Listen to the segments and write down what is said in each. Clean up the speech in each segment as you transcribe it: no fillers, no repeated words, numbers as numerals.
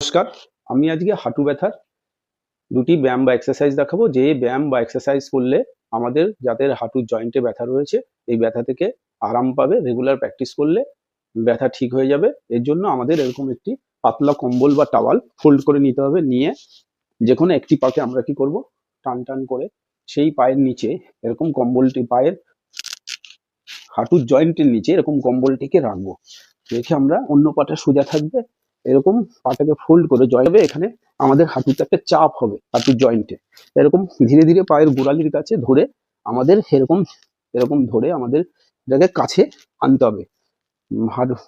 নমস্কার, আমি আজকে হাঁটু ব্যথার দুটি ব্যায়াম বা এক্সারসাইজ দেখাবো। যে ব্যায়াম বা এক্সারসাইজ করলে আমাদের যাদের হাঁটুর জয়েন্টে ব্যথা রয়েছে এই ব্যথা থেকে আরাম পাবে। রেগুলার প্র্যাকটিস করলে ব্যথা ঠিক হয়ে যাবে। এর জন্য আমাদের এরকম একটি পাতলা কম্বল বা টাওয়াল ফোল্ড করে নিতে হবে। নিয়ে যে কোনো একটি পাকে আমরা কি করব, টান টান করে সেই পায়ের নিচে এরকম কম্বলটি, পায়ের হাঁটুর জয়েন্টের নিচে এরকম কম্বলটিকে রাখবো। রেখে আমরা অন্য পাটা সোজা থাকবে, এরকম পাটাকে ফোল্ড করে জয়েবে এখানে আমাদের হাঁটুতে একটা চাপ হবে হাঁটুর জয়েন্টে। এরকম ধীরে ধীরে পায়ের গোড়ালির কাছে ধরে আমাদের এরকম এরকম ধরে আমাদের এটাকে কাছে আনতে হবে।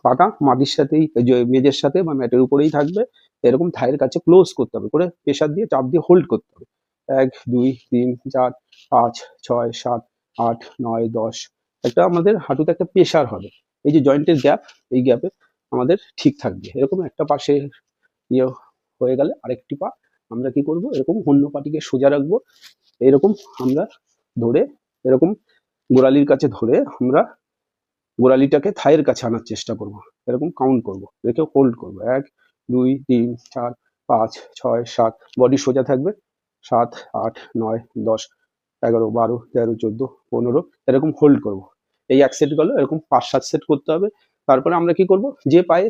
পাটা মাটির সাথেই, মেঝের সাথে বা ম্যাটের উপরেই থাকবে। এরকম থাইয়ের কাছে ক্লোজ করতে হবে, করে প্রেশার দিয়ে চাপ দিয়ে হোল্ড করতে হবে। 1 2 3 4 5 6 7 8 9 10 একটা আমাদের হাঁটুতে একটা প্রেশার হবে। এই যে জয়েন্টের গ্যাপ, এই গ্যাপে আমাদের ঠিক থাকবে। এরকম একটা পাশে ইয়ে হয়ে গেলে আরেকটি পা আমরা কি করব, এরকম অন্য পাটিকে সোজা রাখবো। এরকম আমরা ধরে এরকম গোড়ালির কাছে ধরে আমরা গোড়ালিটাকে থাইয়ের কাছে আনার চেষ্টা করব। এরকম কাউন্ট করব, রেখে হোল্ড করব। 1 2 3 4 5 6 7, বডি সোজা থাকবে। 7 8 9 10 11 12 13 14 15 এরকম হোল্ড করব। এই এক সেট গেল, এরকম 5-7 সেট করতে হবে। তারপরে আমরা কি করব, যে পায়ে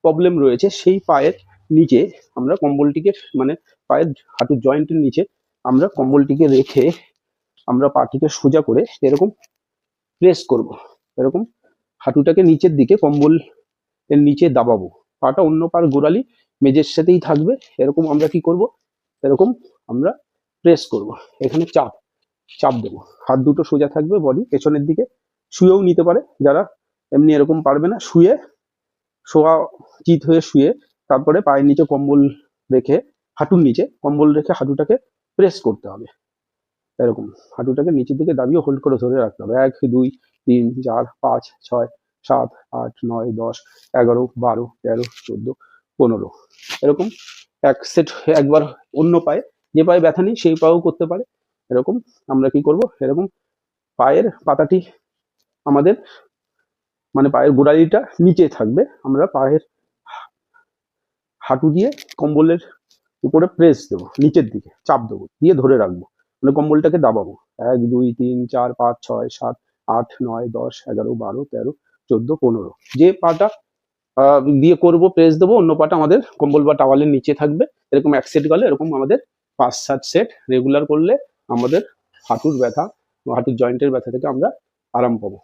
প্রবলেম রয়েছে সেই পায়ের নিচে আমরা কম্বলটিকে, মানে পায়ের হাঁটুর জয়েন্টের নিচে আমরা কম্বলটিকে রেখে আমরা পাটিকে সোজা করে এরকম প্রেস করব। এরকম হাঁটুটাকে নিচের দিকে কম্বল এর নিচে দাবাবো। পাটা অন্য পার গোড়ালি মেঝের সাথেই থাকবে। এরকম আমরা কি করব, এরকম আমরা প্রেস করব। এখানে চাপ চাপ দেবো। হাত দুটো সোজা থাকবে, বডি পেছনের দিকে। শুয়েও নিতে পারে যারা এমনি এরকম পারবে না, শুয়ে শোয়া চিত হয়ে শুয়ে তারপরে পায়ের নিচে কম্বল রেখে, হাঁটুর নিচে কম্বল রেখে হাঁটুটাকে প্রেস করতে হবে। এরকম হাঁটুটাকে নিচের দিকে দাবিয়ে হোল্ড করে ধরে রাখতে হবে। 1 2 3 4 5 6 7 8 9 10 11 12 13 14 15 এরকম এক সেট। একবার অন্য পায়ে, যে পায়ে ব্যথা নেই সেই পায়েও করতে পারে। এরকম আমরা কি করব, এরকম পায়ের পাতাটি আমাদের, মানে পায়ের গোড়ালিটা নিচে থাকবে। আমরা পায়ের হাঁটু দিয়ে কম্বলের উপরে প্রেস দেবো, নিচের দিকে চাপ দেবো, দিয়ে ধরে রাখবো, মানে কম্বলটাকে দাবাবো। 1 2 3 4 5 6 7 8 9 10 11 12 13 14 15। যে পাটা দিয়ে করব প্রেস দেবো, অন্য পাটা আমাদের কম্বল বা টাওয়ালের নিচে থাকবে। এরকম এক সেট গেলে এরকম আমাদের 5-7 সেট রেগুলার করলে আমাদের হাঁটুর ব্যথা, হাঁটুর জয়েন্টের ব্যথা থেকে আমরা আরাম পাবো।